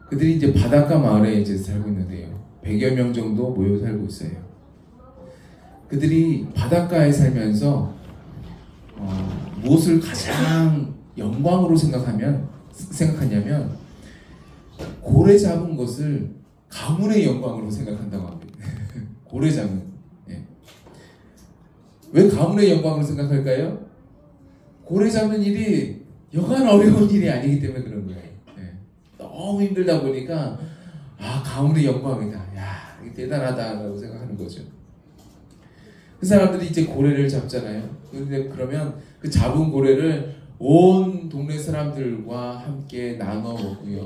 그들이 이제 바닷가 마을에 이제 살고 있는데요. 100여 명 정도 모여 살고 있어요. 그들이 바닷가에 살면서 무엇을 가장 영광으로 생각하냐면 고래 잡은 것을 가문의 영광으로 생각한다고 합니다. 고래 잡은. 예. 왜 가문의 영광으로 생각할까요? 고래 잡는 일이 여간 어려운 일이 아니기 때문에 그런 거예요. 예. 너무 힘들다 보니까 가문의 영광이다. 야, 이게 대단하다라고 생각하는 거죠. 그 사람들이 이제 고래를 잡잖아요. 그런데 그러면 그 잡은 고래를 온 동네 사람들과 함께 나눠 먹고요.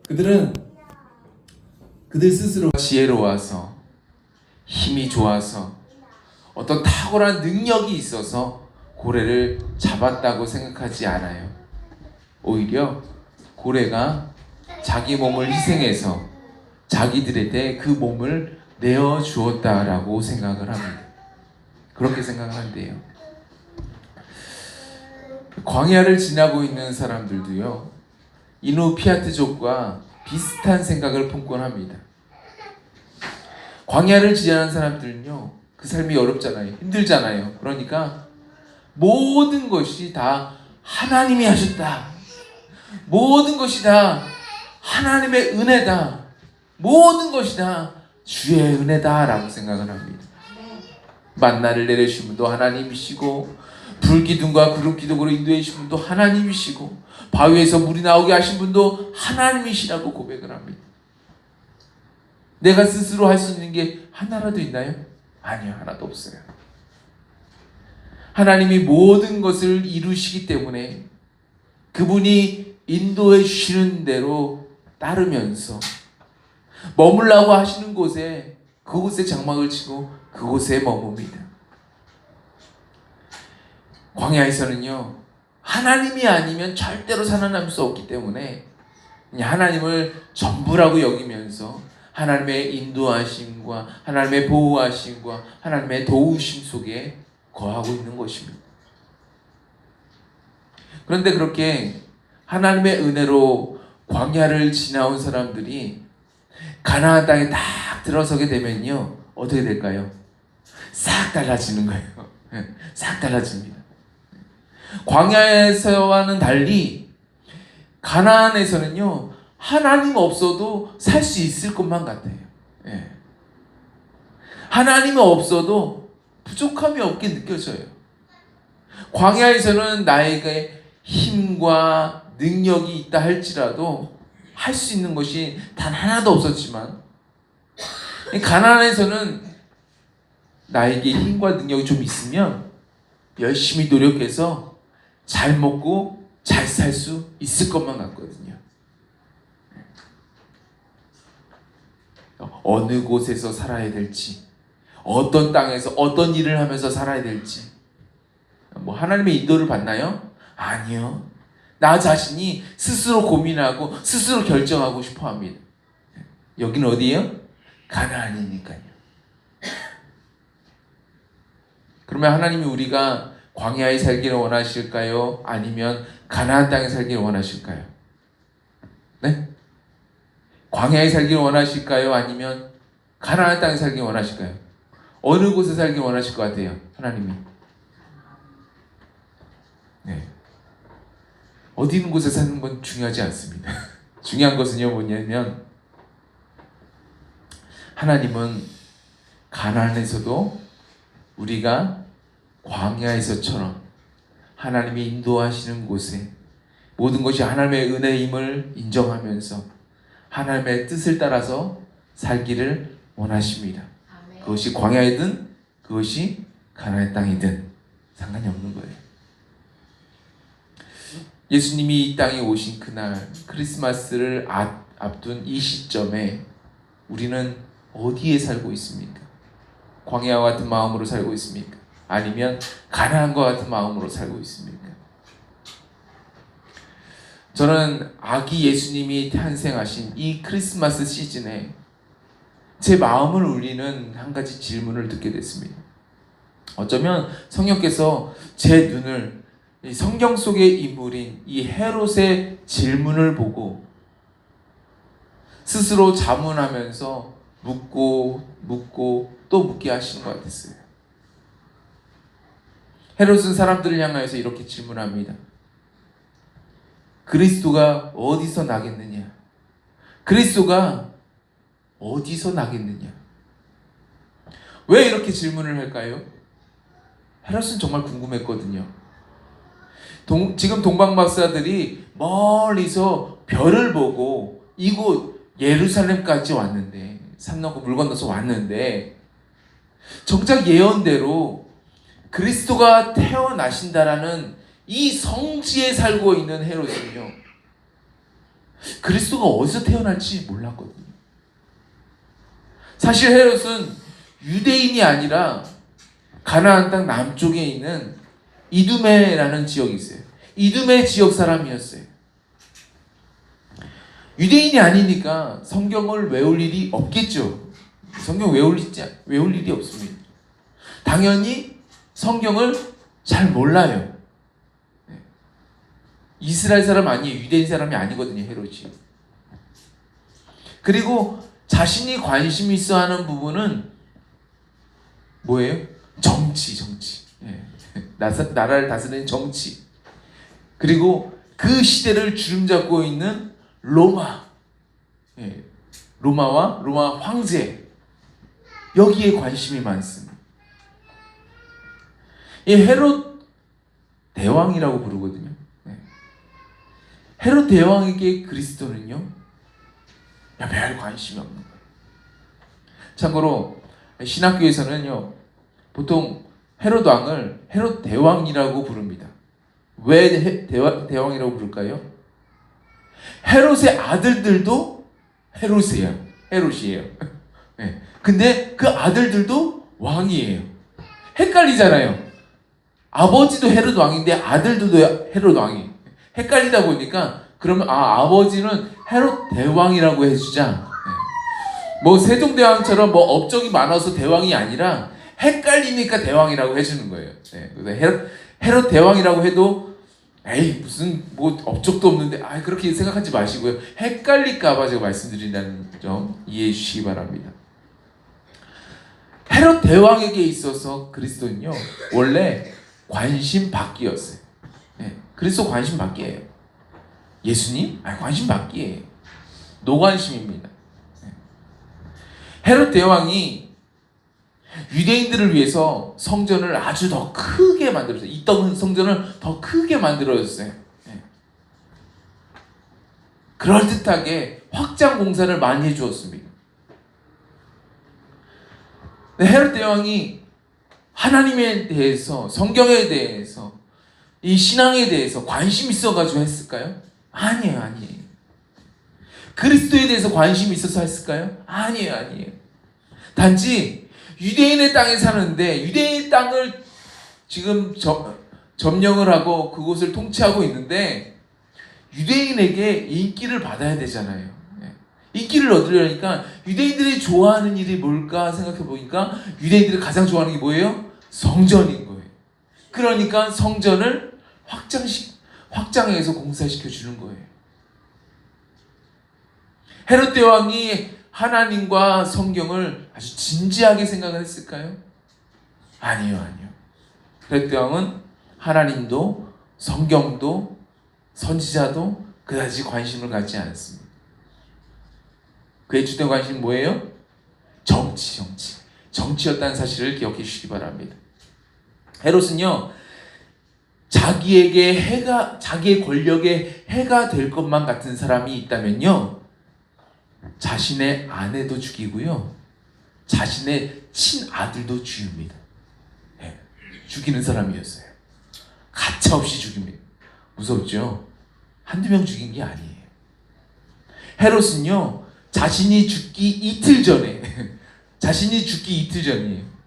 그들 스스로 지혜로워서 힘이 좋아서 어떤 탁월한 능력이 있어서 고래를 잡았다고 생각하지 않아요. 오히려 고래가 자기 몸을 희생해서 자기들에게 그 몸을 내어 주었다라고 생각을 합니다. 그렇게 생각하는데요. 광야를 지나고 있는 사람들도요, 이누 피아트족과 비슷한 생각을 품곤 합니다. 광야를 지나는 사람들은요, 그 삶이 어렵잖아요. 힘들잖아요. 그러니까 모든 것이 다 하나님이 하셨다. 모든 것이 다 하나님의 은혜다. 모든 것이 다 주의 은혜다라고 생각을 합니다. 만나를 내리신 분도 하나님이시고, 불기둥과 구름기둥으로 인도해 주신 분도 하나님이시고, 바위에서 물이 나오게 하신 분도 하나님이시라고 고백을 합니다. 내가 스스로 할 수 있는 게 하나라도 있나요? 아니요, 하나도 없어요. 하나님이 모든 것을 이루시기 때문에 그분이 인도해 주시는 대로 따르면서 머물라고 하시는 곳에 그곳에 장막을 치고 그곳에 머뭅니다. 광야에서는요, 하나님이 아니면 절대로 살아남을 수 없기 때문에 하나님을 전부라고 여기면서 하나님의 인도하심과 하나님의 보호하심과 하나님의 도우심 속에 거하고 있는 것입니다. 그런데 그렇게 하나님의 은혜로 광야를 지나온 사람들이 가나안 땅에 딱 들어서게 되면요, 어떻게 될까요? 싹 달라지는 거예요. 싹 달라집니다. 광야에서와는 달리 가나안에서는요, 하나님 없어도 살 수 있을 것만 같아요. 예. 하나님이 없어도 부족함이 없게 느껴져요. 광야에서는 나에게 힘과 능력이 있다 할지라도 할 수 있는 것이 단 하나도 없었지만, 가나안에서는 나에게 힘과 능력이 좀 있으면 열심히 노력해서 잘 먹고 잘 살 수 있을 것만 같거든요. 어느 곳에서 살아야 될지, 어떤 땅에서 어떤 일을 하면서 살아야 될지, 하나님의 인도를 받나요? 아니요. 나 자신이 스스로 고민하고 스스로 결정하고 싶어 합니다. 여기는 어디예요? 가나안이니까요. 그러면 하나님이 우리가 광야에 살기를 원하실까요? 아니면 가나안 땅에 살기를 원하실까요? 네? 광야에 살기를 원하실까요? 아니면 가나안 땅에 살기를 원하실까요? 어느 곳에 살기를 원하실 것 같아요, 하나님이? 네. 어디 있는 곳에 사는 건 중요하지 않습니다. 중요한 것은요, 뭐냐면 하나님은 가나안에서도 우리가 광야에서처럼 하나님이 인도하시는 곳에 모든 것이 하나님의 은혜임을 인정하면서 하나님의 뜻을 따라서 살기를 원하십니다. 아멘. 그것이 광야이든 그것이 가나안 땅이든 상관이 없는 거예요. 예수님이 이 땅에 오신 그날 크리스마스를 앞둔 이 시점에 우리는 어디에 살고 있습니까? 광야와 같은 마음으로 살고 있습니까? 아니면 가나안과 같은 마음으로 살고 있습니까? 저는 아기 예수님이 탄생하신 이 크리스마스 시즌에 제 마음을 울리는 한 가지 질문을 듣게 됐습니다. 어쩌면 성령께서 제 눈을 이 성경 속의 인물인 이 헤롯의 질문을 보고 스스로 자문하면서 묻고 또 묻게 하시는 것 같았어요. 헤롯은 사람들을 향하여서 이렇게 질문합니다. 그리스도가 어디서 나겠느냐? 그리스도가 어디서 나겠느냐? 왜 이렇게 질문을 할까요? 헤롯은 정말 궁금했거든요. 지금 동방박사들이 멀리서 별을 보고 이곳 예루살렘까지 왔는데, 산 넘고 물 건너서 왔는데, 정작 예언대로 그리스도가 태어나신다라는 이 성지에 살고 있는 헤롯은요, 그리스도가 어디서 태어날지 몰랐거든요. 사실 헤롯은 유대인이 아니라 가나안 땅 남쪽에 있는 이두메라는 지역이 있어요. 이두메 지역 사람이었어요. 유대인이 아니니까 성경을 외울 일이 없겠죠. 성경 외울 일이 없습니다. 당연히 성경을 잘 몰라요. 이스라엘 사람 아니에요. 유대인 사람이 아니거든요, 헤롯이. 그리고 자신이 관심 있어 하는 부분은 뭐예요? 정치. 나라를 다스리는 정치. 그리고 그 시대를 주름잡고 있는 로마. 로마와 로마 황제. 여기에 관심이 많습니다. 이 헤롯 대왕이라고 부르거든요. 헤롯 대왕에게 그리스도는요, 별 관심이 없는 거예요. 참고로 신학교에서는요, 보통 헤롯 왕을 헤롯 대왕이라고 부릅니다. 왜 대왕이라고 부를까요? 헤롯의 아들들도 헤롯이에요. 네. 근데 그 아들들도 왕이에요. 헷갈리잖아요. 아버지도 헤롯 왕인데 아들들도 헤롯 왕이에요. 헷갈리다 보니까 그러면 아버지는 헤롯 대왕이라고 해주자. 네. 뭐 세종대왕처럼 뭐 업적이 많아서 대왕이 아니라 헷갈리니까 대왕이라고 해주는 거예요. 네. 그래서 헤롯 대왕이라고 해도 무슨 뭐 업적도 없는데 그렇게 생각하지 마시고요. 헷갈릴까봐 제가 말씀드린다는 점 이해해 주시기 바랍니다. 헤롯 대왕에게 있어서 그리스도는요, 원래 관심 받기였어요. 네. 그리스도 관심 받기예요. 예수님? 관심 받기예요. 노관심입니다. 네. 헤롯 대왕이 유대인들을 위해서 성전을 아주 더 크게 만들었어요. 있던 성전을 더 크게 만들어줬어요. 네. 그럴듯하게 확장 공사를 많이 해주었습니다. 헤롯 대왕이 하나님에 대해서, 성경에 대해서, 이 신앙에 대해서 관심 있어가지고 했을까요? 아니에요. 그리스도에 대해서 관심이 있어서 했을까요? 아니에요. 단지 유대인의 땅에 사는데, 유대인 땅을 지금 점령을 하고 그곳을 통치하고 있는데, 유대인에게 인기를 받아야 되잖아요. 인기를 얻으려니까 유대인들이 좋아하는 일이 뭘까 생각해 보니까 유대인들이 가장 좋아하는 게 뭐예요? 성전인 거예요. 그러니까 성전을 확장해서 공사시켜 주는 거예요. 헤롯 대왕이 하나님과 성경을 아주 진지하게 생각을 했을까요? 아니요. 헤롯 대왕은 하나님도 성경도 선지자도 그다지 관심을 갖지 않았습니다. 그의 주된 관심은 뭐예요? 정치였다는 사실을 기억해 주시기 바랍니다. 헤롯은요, 자기의 권력에 해가 될 것만 같은 사람이 있다면요, 자신의 아내도 죽이고요, 자신의 친아들도 죽입니다. 네, 죽이는 사람이었어요. 가차없이 죽입니다. 무섭죠? 한두 명 죽인 게 아니에요. 헤롯은요, 자신이 죽기 이틀 전이에요.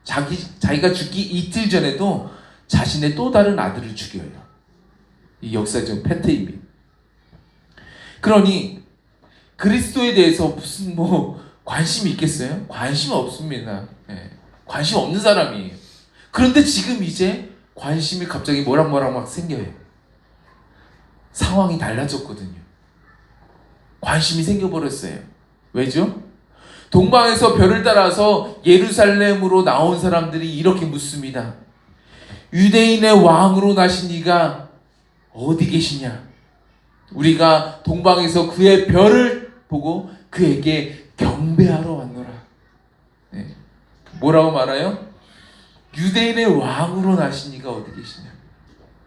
자기가 죽기 이틀 전에도 자신의 또 다른 아들을 죽여요. 이 역사적 패트입니다. 그러니 그리스도에 대해서 무슨 관심이 있겠어요? 관심 없습니다. 네. 관심 없는 사람이에요. 그런데 지금 이제 관심이 갑자기 뭐랑 막 생겨요. 상황이 달라졌거든요. 관심이 생겨버렸어요. 왜죠? 동방에서 별을 따라서 예루살렘으로 나온 사람들이 이렇게 묻습니다. 유대인의 왕으로 나신 이가 어디 계시냐? 우리가 동방에서 그의 별을 보고 그에게 경배하러 왔노라. 네. 뭐라고 말해요? 유대인의 왕으로 나신 이가 어디 계시냐?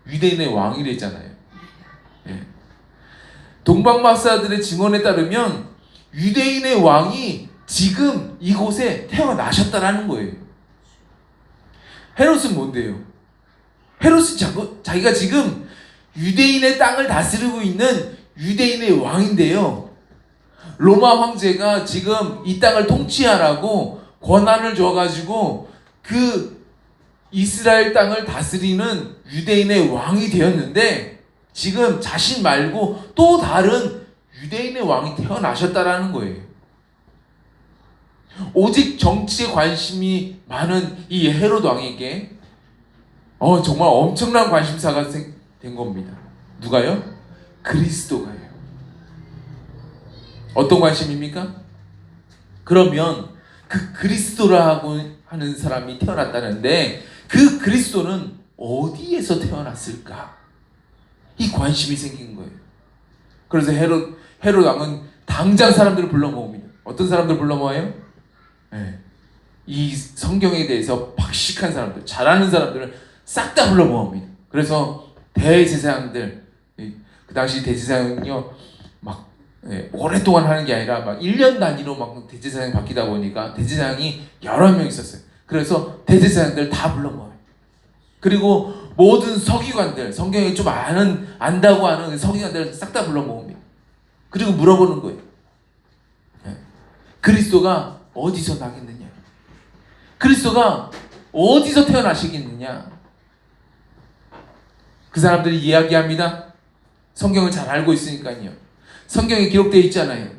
유대인의 왕이래잖아요. 네. 동방 박사들의 증언에 따르면 유대인의 왕이 지금 이곳에 태어나셨다라는 거예요. 헤롯은 뭔데요? 헤롯은 자기가 지금 유대인의 땅을 다스리고 있는 유대인의 왕인데요. 로마 황제가 지금 이 땅을 통치하라고 권한을 줘가지고 그 이스라엘 땅을 다스리는 유대인의 왕이 되었는데 지금 자신 말고 또 다른 유대인의 왕이 태어나셨다라는 거예요. 오직 정치에 관심이 많은 이 헤롯 왕에게 정말 엄청난 관심사가 된 겁니다. 누가요? 그리스도가요. 어떤 관심입니까? 그러면 그 그리스도라고 하는 사람이 태어났다는데 그 그리스도는 어디에서 태어났을까? 이 관심이 생긴 거예요. 그래서 헤롯 왕은 당장 사람들을 불러 모읍니다. 어떤 사람들 불러 모아요? 네. 이 성경에 대해서 박식한 사람들, 잘하는 사람들을 싹 다 불러 모읍니다. 그래서 대제사장들, 그 당시 대제사장은요, 막 오랫동안 하는 게 아니라 막 1년 단위로 막 대제사장이 바뀌다 보니까 대제사장이 여러 명 있었어요. 그래서 대제사장들 다 불러 모아요. 그리고 모든 서기관들, 성경에 좀 안다고 하는 서기관들 싹 다 불러 모읍니다. 그리고 물어보는 거예요. 그리스도가 어디서 나겠느냐? 그리스도가 어디서 태어나시겠느냐? 그 사람들이 이야기합니다. 성경을 잘 알고 있으니까요. 성경에 기록되어 있잖아요.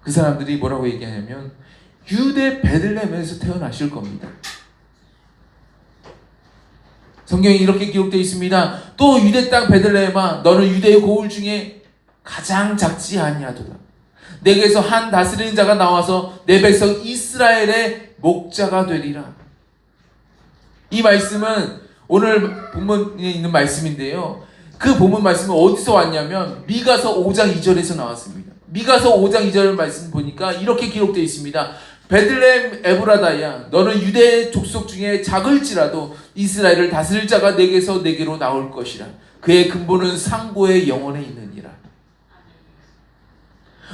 그 사람들이 뭐라고 얘기하냐면 유대 베들레헴에서 태어나실 겁니다. 성경에 이렇게 기록되어 있습니다. 또 유대 땅 베들레헴아 너는 유대의 고을 중에 가장 작지 아니하도다. 내게서 한 다스리는 자가 나와서 내 백성 이스라엘의 목자가 되리라. 이 말씀은 오늘 본문에 있는 말씀인데요. 그 본문 말씀은 어디서 왔냐면 미가서 5장 2절에서 나왔습니다. 미가서 5장 2절 말씀 보니까 이렇게 기록되어 있습니다. 베들레헴 에브라다야 너는 유대 족속 중에 작을지라도 이스라엘을 다스릴 자가 내게서 내게로 나올 것이라. 그의 근본은 상고의 영원에 있느니라.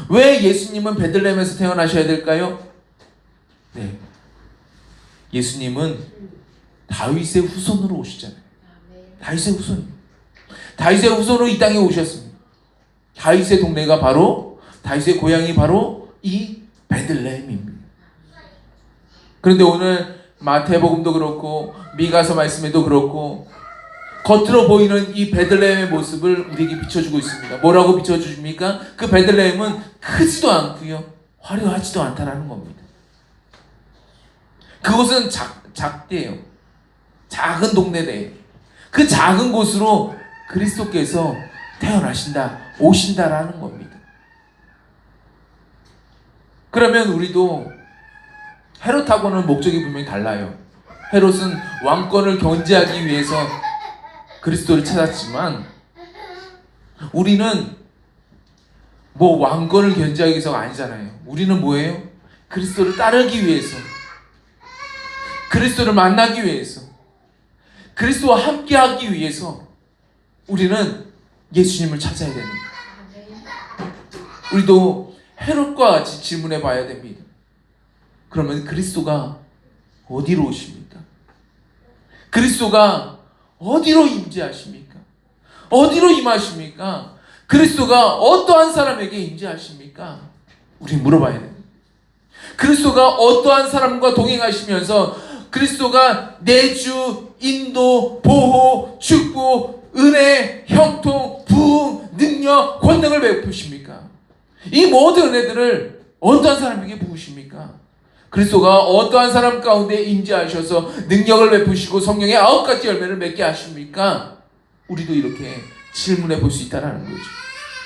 왜 예수님은 베들레헴에서 태어나셔야 될까요? 네, 예수님은 다윗의 후손으로 오시잖아요. 다윗의 후손으로 이 땅에 오셨습니다. 다윗의 동네가 바로 다윗의 고향이 바로 이 베들레헴입니다. 그런데 오늘 마태복음도 그렇고 미가서 말씀에도 그렇고 겉으로 보이는 이 베들레헴의 모습을 우리에게 비춰주고 있습니다. 뭐라고 비춰주십니까? 그 베들레헴은 크지도 않고요, 화려하지도 않다라는 겁니다. 그곳은 작대요. 작은 동네래요. 그 작은 곳으로 그리스도께서 오신다라는 겁니다. 그러면 우리도 헤롯하고는 목적이 분명히 달라요. 헤롯은 왕권을 견제하기 위해서 그리스도를 찾았지만 우리는 왕권을 견제하기 위해서가 아니잖아요. 우리는 뭐예요? 그리스도를 따르기 위해서, 그리스도를 만나기 위해서, 그리스도와 함께하기 위해서 우리는 예수님을 찾아야 됩니다. 우리도 헤롯과 같이 질문해 봐야 됩니다. 그러면 그리스도가 어디로 오십니까? 그리스도가 어디로 임재하십니까? 어디로 임하십니까? 그리스도가 어떠한 사람에게 임재하십니까? 우리 물어봐야 됩니다. 그리스도가 어떠한 사람과 동행하시면서 그리스도가 내주, 인도, 보호, 축복, 은혜, 형통, 부흥, 능력, 권능을 베푸십니까? 이 모든 은혜들을 어떠한 사람에게 부으십니까? 그리스도가 어떠한 사람 가운데 임재하셔서 능력을 베푸시고 성령의 9가지 열매를 맺게 하십니까? 우리도 이렇게 질문해 볼 수 있다는 거죠.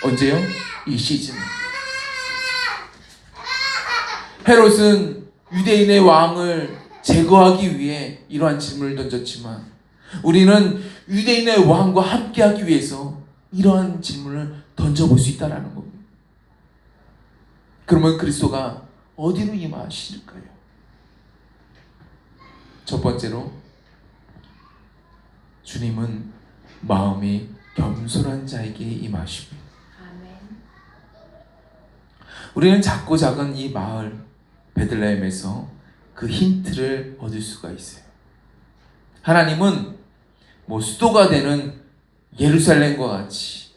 언제요? 이 시즌. 헤롯은 유대인의 왕을 제거하기 위해 이러한 질문을 던졌지만 우리는 유대인의 왕과 함께하기 위해서 이러한 질문을 던져볼 수 있다는 겁니다. 그러면 그리스도가 어디로 임하실까요? 첫 번째로 주님은 마음이 겸손한 자에게 임하십니다. 우리는 작고 작은 이 마을 베들레헴에서 그 힌트를 얻을 수가 있어요. 하나님은 수도가 되는 예루살렘과 같이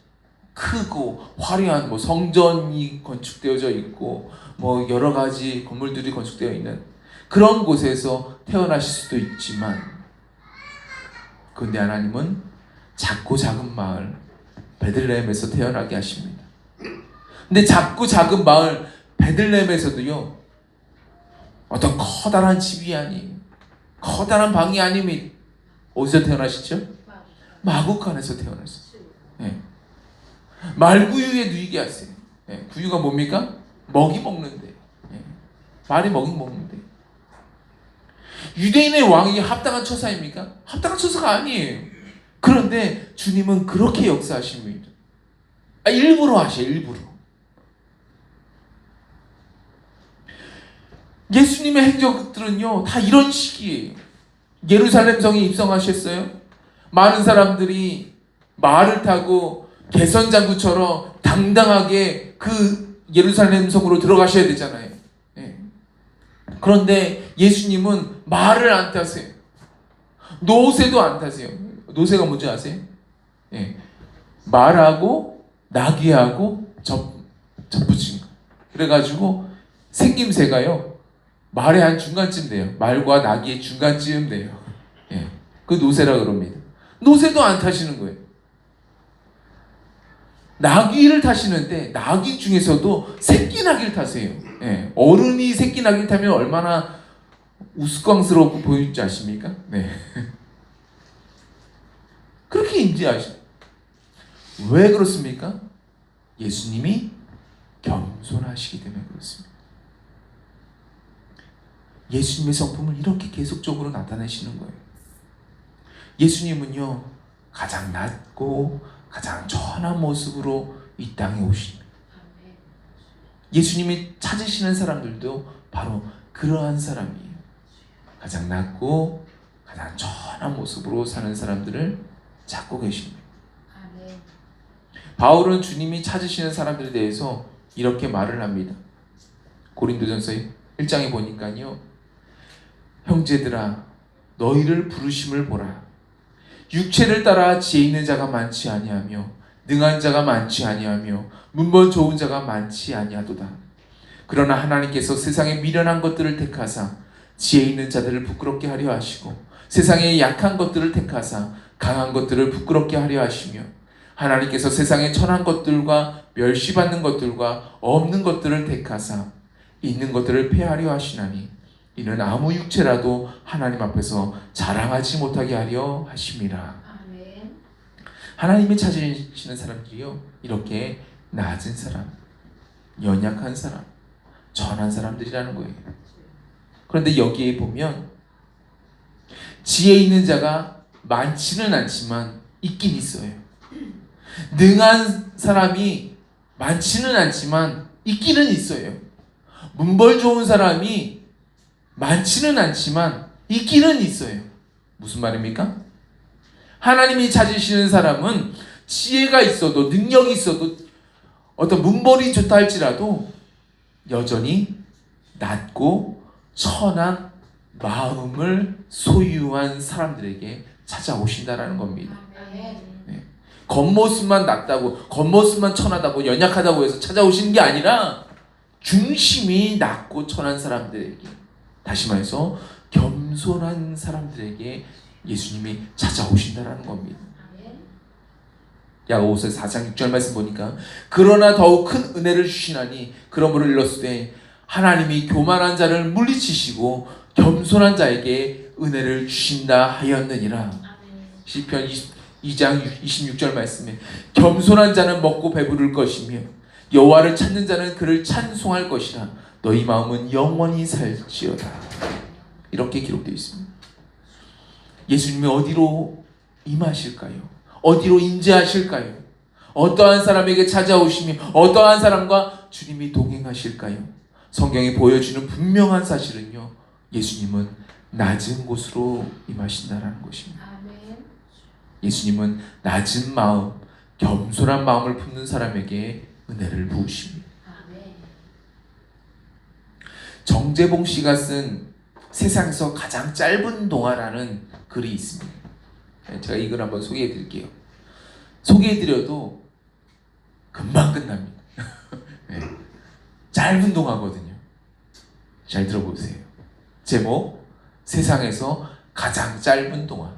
크고 화려한 성전이 건축되어져 있고 여러 가지 건물들이 건축되어 있는 그런 곳에서 태어나실 수도 있지만, 그런데 하나님은 작고 작은 마을 베들레헴에서 태어나게 하십니다. 근데 작고 작은 마을 베들레헴에서도요, 어떤 커다란 집이 아니에요. 커다란 방이 아니면 어디서 태어나시죠? 마구간에서 태어났어요. 네. 말구유에 누이게 하세요. 네. 구유가 뭡니까? 먹이 먹는데. 네. 말이 먹이 먹는데. 유대인의 왕에게 합당한 처사입니까? 합당한 처사가 아니에요. 그런데 주님은 그렇게 역사하십니다. 일부러 하셔요. 일부러. 예수님의 행적들은요 다 이런 식이에요. 예루살렘 성에 입성하셨어요. 많은 사람들이 말을 타고 개선장구처럼 당당하게 그 예루살렘 성으로 들어가셔야 되잖아요. 네. 그런데 예수님은 말을 안 타세요. 노새도 안 타세요. 노새가 뭔지 아세요? 네. 말하고 나귀하고 접붙인 거. 그래가지고 생김새가요 말의 한 중간쯤 돼요. 말과 나귀의 중간쯤 돼요. 예. 그 노새라 그럽니다. 노새도 안 타시는 거예요. 나귀를 타시는데 나귀 중에서도 새끼 나귀를 타세요. 예. 어른이 새끼 나귀를 타면 얼마나 우스꽝스럽고 보이는지 아십니까? 네. 그렇게 인지하시죠. 왜 그렇습니까? 예수님이 겸손하시기 때문에 그렇습니다. 예수님의 성품을 이렇게 계속적으로 나타내시는 거예요. 예수님은요 가장 낮고 가장 천한 모습으로 이 땅에 오십니다. 예수님이 찾으시는 사람들도 바로 그러한 사람이에요. 가장 낮고 가장 천한 모습으로 사는 사람들을 찾고 계십니다. 바울은 주님이 찾으시는 사람들에 대해서 이렇게 말을 합니다. 고린도전서 1장에 보니까요, 형제들아 너희를 부르심을 보라. 육체를 따라 지혜 있는 자가 많지 아니하며 능한 자가 많지 아니하며 문벌 좋은 자가 많지 아니하도다. 그러나 하나님께서 세상에 미련한 것들을 택하사 지혜 있는 자들을 부끄럽게 하려 하시고 세상에 약한 것들을 택하사 강한 것들을 부끄럽게 하려 하시며 하나님께서 세상에 천한 것들과 멸시받는 것들과 없는 것들을 택하사 있는 것들을 폐하려 하시나니 이는 아무 육체라도 하나님 앞에서 자랑하지 못하게 하려 하심이라. 아멘. 하나님이 찾으시는 사람들이요 이렇게 낮은 사람, 연약한 사람, 천한 사람들이라는 거예요. 그런데 여기에 보면 지혜 있는 자가 많지는 않지만 있긴 있어요. 능한 사람이 많지는 않지만 있기는 있어요. 문벌 좋은 사람이 많지는 않지만 있기는 있어요. 무슨 말입니까? 하나님이 찾으시는 사람은 지혜가 있어도 능력이 있어도 어떤 문벌이 좋다 할지라도 여전히 낮고 천한 마음을 소유한 사람들에게 찾아오신다라는 겁니다. 아멘. 겉모습만 낮다고, 겉모습만 천하다고, 연약하다고 해서 찾아오시는 게 아니라 중심이 낮고 천한 사람들에게, 다시 말해서 겸손한 사람들에게 예수님이 찾아오신다라는 겁니다. 야고보서 4장 6절 말씀 보니까 그러나 더욱 큰 은혜를 주시나니 그러므로 일렀으되 하나님이 교만한 자를 물리치시고 겸손한 자에게 은혜를 주신다 하였느니라. 시편 2장 26절 말씀에 겸손한 자는 먹고 배부를 것이며 여호와를 찾는 자는 그를 찬송할 것이라. 너희 마음은 영원히 살지어다. 이렇게 기록되어 있습니다. 예수님이 어디로 임하실까요? 어디로 임재하실까요? 어떠한 사람에게 찾아오시며 어떠한 사람과 주님이 동행하실까요? 성경이 보여주는 분명한 사실은요, 예수님은 낮은 곳으로 임하신다라는 것입니다. 아멘. 예수님은 낮은 마음, 겸손한 마음을 품는 사람에게 은혜를 부으십니다. 아멘. 정재봉 씨가 쓴 세상에서 가장 짧은 동화라는 글이 있습니다. 제가 이 글 한번 소개해 드릴게요. 소개해 드려도 금방 끝납니다. 네. 짧은 동화거든요. 잘 들어보세요. 제목, 세상에서 가장 짧은 동화.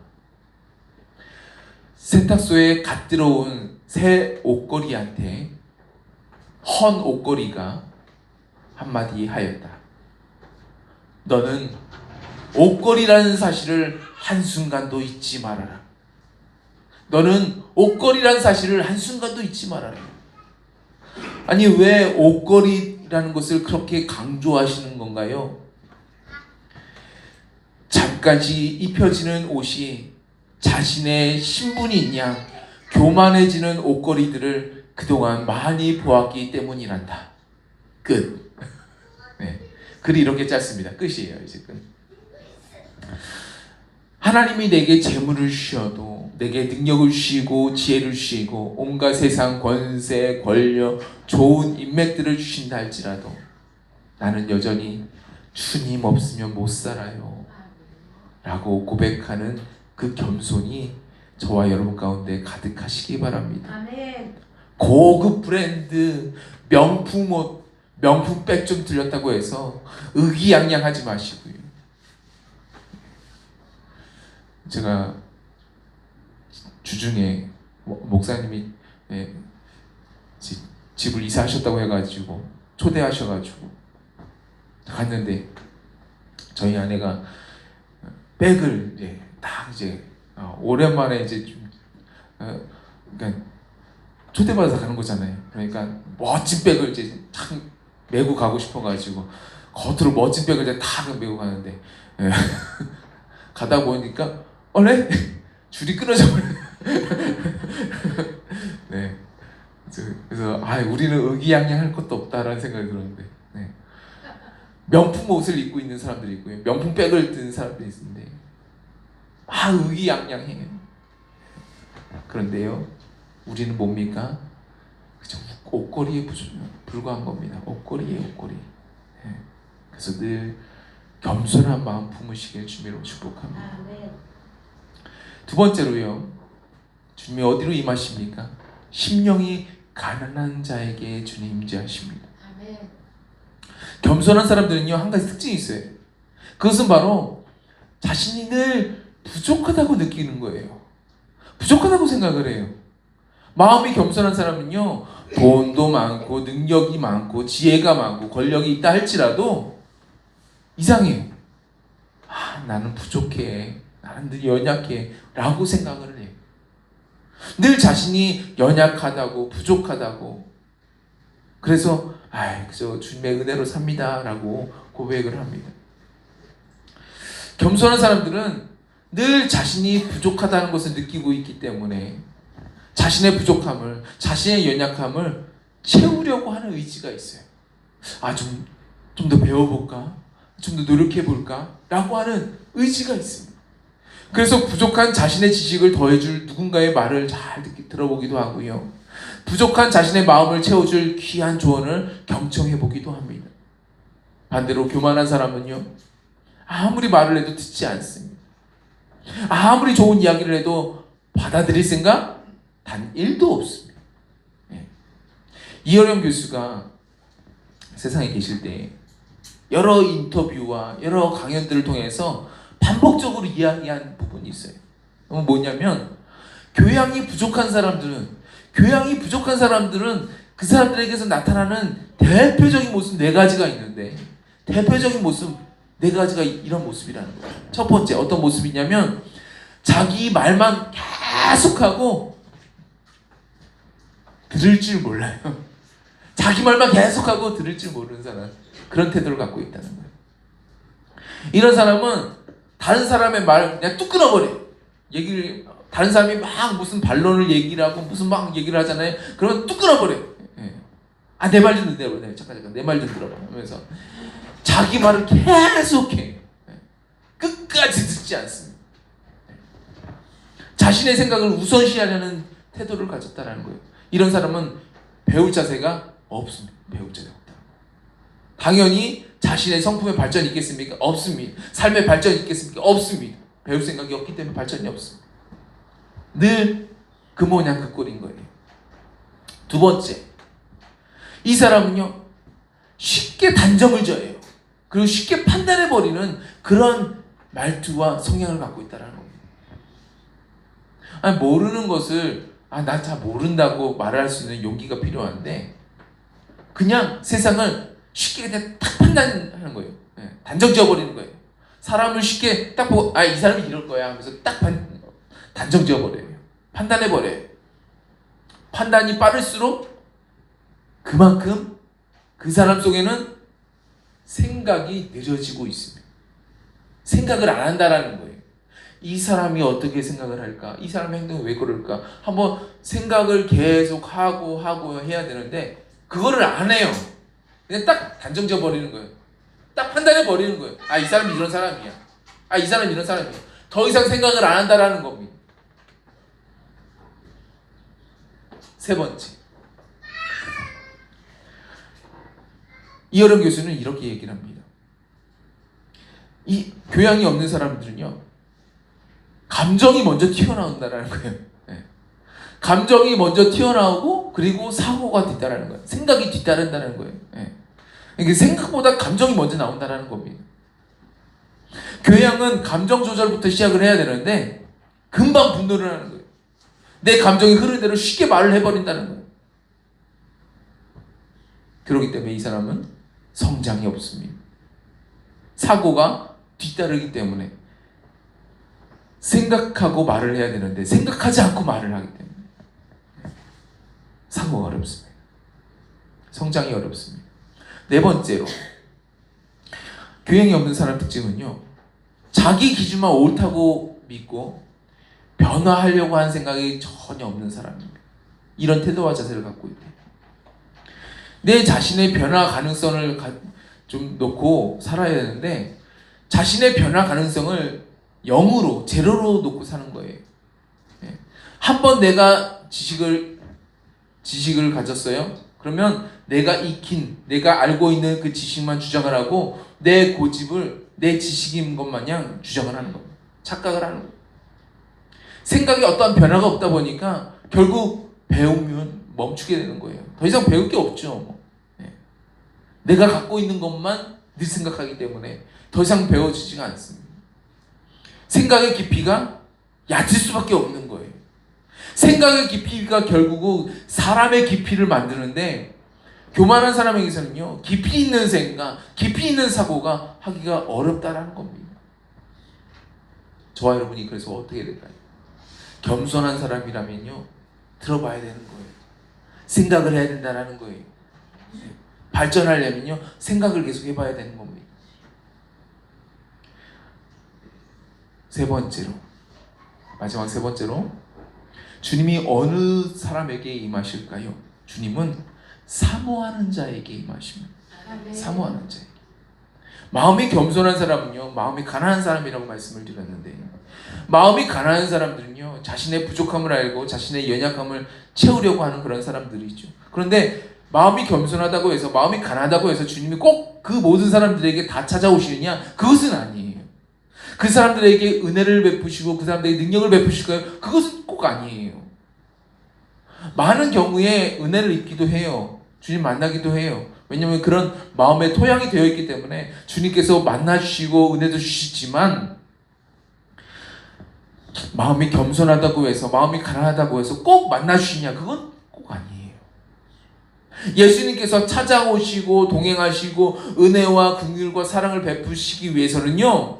세탁소에 갓 들어온 새 옷걸이한테 헌 옷걸이가 한마디 하였다. 너는 옷걸이라는 사실을 한순간도 잊지 말아라. 너는 옷걸이라는 사실을 한순간도 잊지 말아라. 아니, 왜 옷걸이라는 것을 그렇게 강조하시는 건가요? 잠깐씩 입혀지는 옷이 자신의 신분인 양 교만해지는 옷걸이들을 그동안 많이 보았기 때문이란다. 끝. 네. 글이 이렇게 짧습니다. 끝이에요. 이제 끝. 하나님이 내게 재물을 주셔도, 내게 능력을 주시고 지혜를 주시고 온갖 세상 권세, 권력, 좋은 인맥들을 주신다 할지라도 나는 여전히 주님 없으면 못 살아요 라고 고백하는 그 겸손이 저와 여러분 가운데 가득하시기 바랍니다. 아멘. 고급 브랜드, 명품 옷, 명품 백 좀 들렸다고 해서 의기양양하지 마시고요. 제가 주중에 목사님이 집을 이사하셨다고 해가지고 초대하셔가지고 갔는데 저희 아내가 백을 딱 오랜만에 좀 그러니까 초대받아서 가는 거잖아요. 그러니까 멋진 백을 탁 메고 가고 싶어가지고 겉으로 멋진 백을 탁 메고 가는데 가다 보니까 원래 줄이 끊어져 버려요. 네. 그래서 우리는 의기양양할 것도 없다라는 생각이 들었는데, 네. 명품 옷을 입고 있는 사람들이 있고요, 명품 백을 든 사람들이 있는데 의기양양해요. 그런데요, 우리는 뭡니까? 그저 옷걸이에 불과한 겁니다. 옷걸이에 옷걸이. 네. 그래서 늘 겸손한 마음 품으시길 주님으로 축복합니다. 아멘. 두 번째로요, 주님이 어디로 임하십니까? 심령이 가난한 자에게 주님 임재하십니다. 아멘. 겸손한 사람들은요, 한 가지 특징이 있어요. 그것은 바로 자신이 늘 부족하다고 느끼는 거예요. 부족하다고 생각을 해요. 마음이 겸손한 사람은요, 돈도 많고 능력이 많고 지혜가 많고 권력이 있다 할지라도 이상해요. 나는 부족해, 나는 늘 연약해 라고 생각을 해요. 늘 자신이 연약하다고 부족하다고, 그래서 그저 주님의 은혜로 삽니다 라고 고백을 합니다. 겸손한 사람들은 늘 자신이 부족하다는 것을 느끼고 있기 때문에 자신의 부족함을, 자신의 연약함을 채우려고 하는 의지가 있어요. 좀 더 배워볼까? 좀 더 노력해볼까? 라고 하는 의지가 있습니다. 그래서 부족한 자신의 지식을 더해줄 누군가의 말을 잘 들어보기도 하고요, 부족한 자신의 마음을 채워줄 귀한 조언을 경청해보기도 합니다. 반대로 교만한 사람은요, 아무리 말을 해도 듣지 않습니다. 아무리 좋은 이야기를 해도 받아들일 생각 단 1도 없습니다. 이어령 교수가 세상에 계실 때 여러 인터뷰와 여러 강연들을 통해서 반복적으로 이야기한 부분이 있어요. 뭐냐면, 교양이 부족한 사람들은 그 사람들에게서 나타나는 대표적인 모습 4가지가 있는데, 대표적인 모습 4가지가 이런 모습이라는 거예요. 첫 번째, 어떤 모습이냐면 자기 말만 계속하고 들을 줄 몰라요. 자기 말만 계속하고 들을 줄 모르는 사람, 그런 태도를 갖고 있다는 거예요. 이런 사람은 다른 사람의 말을 그냥 뚝 끊어버려요. 다른 사람이 막 무슨 반론을 얘기를 하고 무슨 막 얘기를 하잖아요. 그러면 뚝 끊어버려요. 아, 내 말 좀 들어봐. 잠깐 내 말 좀 들어봐 하면서 자기 말을 계속해. 끝까지 듣지 않습니다. 자신의 생각을 우선시하려는 태도를 가졌다는 거예요. 이런 사람은 배울 자세가 없습니다. 배울 자세가 없다. 당연히 자신의 성품의 발전이 있겠습니까? 없습니다. 삶의 발전이 있겠습니까? 없습니다. 배울 생각이 없기 때문에 발전이 없습니다. 늘 그 모양 그 꼴인 거예요. 두 번째, 이 사람은요 쉽게 단정을 지어요. 그리고 쉽게 판단해버리는 그런 말투와 성향을 갖고 있다는 겁니다. 아니, 모르는 것을 나 잘 모른다고 말할 수 있는 용기가 필요한데 그냥 세상을 쉽게 그냥 딱 판단하는 거예요. 단정 지어버리는 거예요. 사람을 쉽게 딱 보고 이 사람이 이럴 거야 하면서 딱 단정 지어버려요. 판단해버려요. 판단이 빠를수록 그만큼 그 사람 속에는 생각이 느려지고 있습니다. 생각을 안 한다라는 거예요. 이 사람이 어떻게 생각을 할까? 이 사람의 행동이 왜 그럴까? 한번 생각을 계속 하고 해야 되는데 그거를 안 해요. 그냥 딱 단정 지어버리는 거예요. 딱 판단해버리는 거예요. 이 사람이 이런 사람이야. 이 사람이 이런 사람이야. 더 이상 생각을 안 한다라는 겁니다. 세 번째, 이어령 교수는 이렇게 얘기를 합니다. 이 교양이 없는 사람들은요 감정이 먼저 튀어나온다라는 거예요. 감정이 먼저 튀어나오고 그리고 사고가 뒤따르는 거예요. 생각이 뒤따른다는 거예요. 이게 생각보다 감정이 먼저 나온다는 겁니다. 교양은 감정 조절부터 시작을 해야 되는데 금방 분노를 하는 거예요. 내 감정이 흐르는 대로 쉽게 말을 해버린다는 거예요. 그렇기 때문에 이 사람은 성장이 없습니다. 사고가 뒤따르기 때문에 생각하고 말을 해야 되는데 생각하지 않고 말을 하기 때문에 사고가 어렵습니다. 성장이 어렵습니다. 네 번째로, 교양이 없는 사람 특징은요 자기 기준만 옳다고 믿고 변화하려고 하는 생각이 전혀 없는 사람입니다. 이런 태도와 자세를 갖고 있대요. 내 자신의 변화 가능성을 좀 놓고 살아야 되는데 자신의 변화 가능성을 0으로, 제로로 놓고 사는 거예요. 한번 내가 지식을 가졌어요. 그러면 내가 익힌, 내가 알고 있는 그 지식만 주장을 하고 내 고집을 내 지식인 것 마냥 주장을 하는 겁니다. 착각을 하는 거예요. 생각에 어떠한 변화가 없다 보니까 결국 배우면 멈추게 되는 거예요. 더 이상 배울 게 없죠. 내가 갖고 있는 것만 늘 생각하기 때문에 더 이상 배워지지가 않습니다. 생각의 깊이가 얕을 수밖에 없는 거예요. 생각의 깊이가 결국은 사람의 깊이를 만드는데 교만한 사람에게서는요 깊이 있는 생각, 깊이 있는 사고가 하기가 어렵다라는 겁니다. 저와 여러분이 그래서 어떻게 될까요? 겸손한 사람이라면요 들어봐야 되는 거예요. 생각을 해야 된다라는 거예요. 발전하려면요 생각을 계속 해봐야 되는 겁니다. 세 번째로, 마지막 세 번째로, 주님이 어느 사람에게 임하실까요? 주님은 사모하는 자에게 임하십니다. 사모하는 자에게. 마음이 겸손한 사람은요 마음이 가난한 사람이라고 말씀을 드렸는데, 마음이 가난한 사람들은요 자신의 부족함을 알고 자신의 연약함을 채우려고 하는 그런 사람들이죠. 그런데 마음이 겸손하다고 해서, 마음이 가난하다고 해서 주님이 꼭 그 모든 사람들에게 다 찾아오시느냐? 그것은 아니에요. 그 사람들에게 은혜를 베푸시고 그 사람들에게 능력을 베푸실까요? 그것은 꼭 아니에요. 많은 경우에 은혜를 입기도 해요. 주님 만나기도 해요. 왜냐하면 그런 마음의 토양이 되어 있기 때문에 주님께서 만나주시고 은혜도 주시지만, 마음이 겸손하다고 해서, 마음이 가난하다고 해서 꼭 만나주시냐? 그건 꼭 아니에요. 예수님께서 찾아오시고 동행하시고 은혜와 긍휼과 사랑을 베푸시기 위해서는요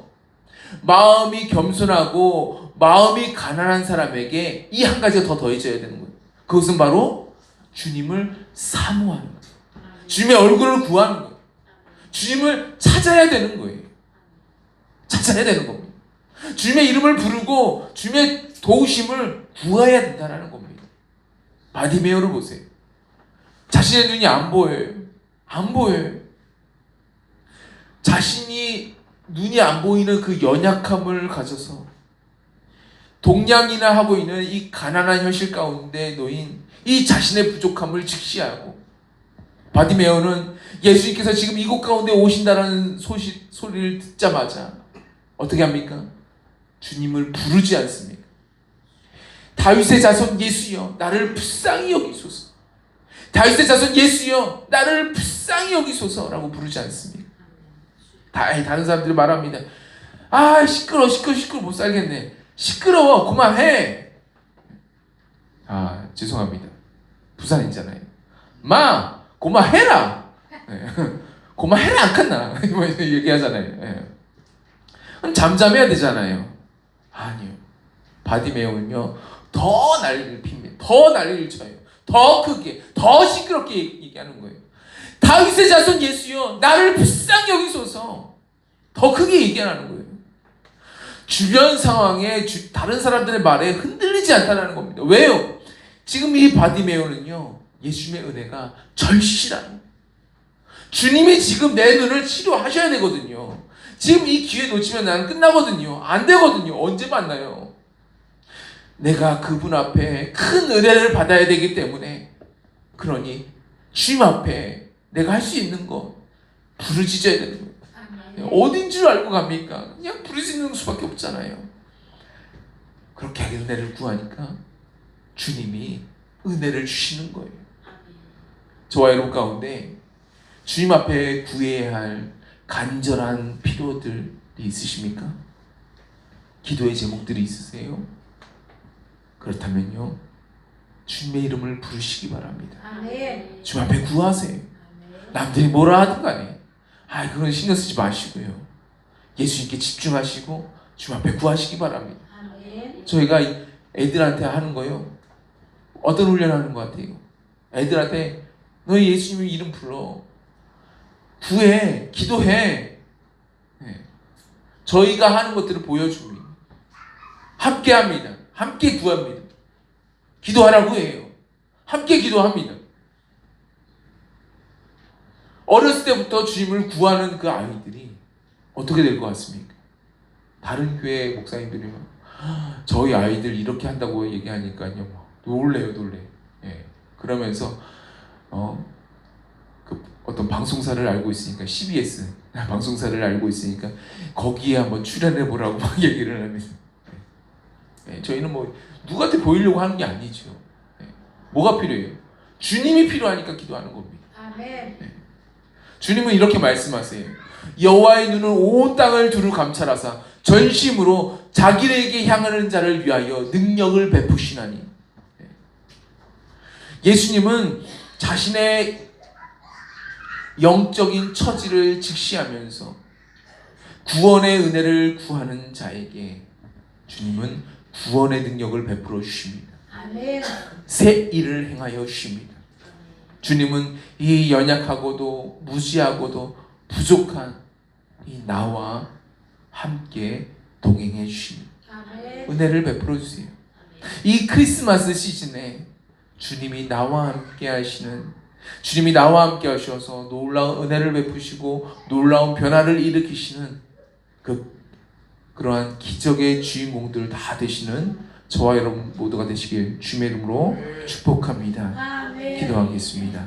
마음이 겸손하고 마음이 가난한 사람에게 이 한 가지가 더 더해져야 되는 거예요. 그것은 바로 주님을 사모하는 거예요. 주님의 얼굴을 구하는 거예요. 주님을 찾아야 되는 거예요. 찾아야 되는 겁니다. 주님의 이름을 부르고 주님의 도우심을 구해야 된다는 겁니다. 바디메오를 보세요. 자신의 눈이 안 보여요. 안 보여요. 자신이 눈이 안 보이는 그 연약함을 가져서 동냥이나 하고 있는 이 가난한 현실 가운데 놓인 이 자신의 부족함을 직시하고, 바디메오는 예수님께서 지금 이곳 가운데 오신다라는 소리를 듣자마자 어떻게 합니까? 주님을 부르지 않습니까? 다윗의 자손 예수여 나를 불쌍히 여기소서. 다윗의 자손 예수여 나를 불쌍히 여기소서라고 부르지 않습니까? 다른 사람들이 말합니다. 아 시끄러워 못 살겠네. 시끄러워 그만해. 아 죄송합니다. 부산인잖아요. 마 그만해라. 네. 그만해라 안 컸나 뭐 얘기하잖아요. 네. 그럼 잠잠해야 되잖아요. 아니요. 바디메오는요 더 난리를 핍니다. 더 난리를 쳐요. 더 크게 더 시끄럽게 얘기하는 거예요. 다윗의 자손 예수여 나를 불쌍히 여기소서. 더 크게 얘기하는 거예요. 주변 상황에 다른 사람들의 말에 흔들리지 않다는 겁니다. 왜요? 지금 이 바디메오는요 예수님의 은혜가 절실한 거예요. 주님이 지금 내 눈을 치료하셔야 되거든요. 지금 이 기회 놓치면 나는 끝나거든요. 안 되거든요. 언제 만나요? 내가 그분 앞에 큰 은혜를 받아야 되기 때문에, 그러니 주님 앞에 내가 할 수 있는 거 부르짖어야 되는 거예요. 어딘 줄 알고 갑니까? 그냥 부르짖는 수밖에 없잖아요. 그렇게 은혜를 구하니까 주님이 은혜를 주시는 거예요. 저와 여러분 가운데 주님 앞에 구해야 할 간절한 필요들이 있으십니까? 기도의 제목들이 있으세요? 그렇다면요 주님의 이름을 부르시기 바랍니다. 아멘. 주님 앞에 구하세요. 남들이 뭐라 하든 간에 그건 신경 쓰지 마시고요 예수님께 집중하시고 주님 앞에 구하시기 바랍니다. 아멘. 저희가 애들한테 하는 거요 어떤 훈련하는 것 같아요? 애들한테 너희 예수님 이름 불러, 구해, 기도해. 네. 저희가 하는 것들을 보여줍니다. 함께 합니다. 함께 구합니다. 기도하라고 해요. 함께 기도합니다. 어렸을 때부터 주님을 구하는 그 아이들이 어떻게 될 것 같습니까? 다른 교회 목사님들이 저희 아이들 이렇게 한다고 얘기하니까요 놀래요. 예. 그러면서 어떤 방송사를 알고 있으니까 CBS 방송사를 알고 있으니까 거기에 한번 출연해 보라고 막 얘기를 합니다. 예. 저희는 뭐 누구한테 보이려고 하는 게 아니죠. 예. 뭐가 필요해요? 주님이 필요하니까 기도하는 겁니다. 아멘. 예. 주님은 이렇게 말씀하세요. 여호와의 눈은 온 땅을 두루 감찰하사 전심으로 자기에게 향하는 자를 위하여 능력을 베푸시나니. 예수님은 자신의 영적인 처지를 직시하면서 구원의 은혜를 구하는 자에게 주님은 구원의 능력을 베풀어 주십니다. 아멘. 새 일을 행하여 주십니다. 주님은 이 연약하고도 무지하고도 부족한 이 나와 함께 동행해 주십니다. 아멘. 은혜를 베풀어 주세요. 이 크리스마스 시즌에 주님이 나와 함께 하시는, 주님이 나와 함께 하셔서 놀라운 은혜를 베푸시고 놀라운 변화를 일으키시는 그러한 기적의 주인공들 다 되시는 저와 여러분 모두가 되시길 주님의 이름으로 축복합니다. 아멘. 기도하겠습니다.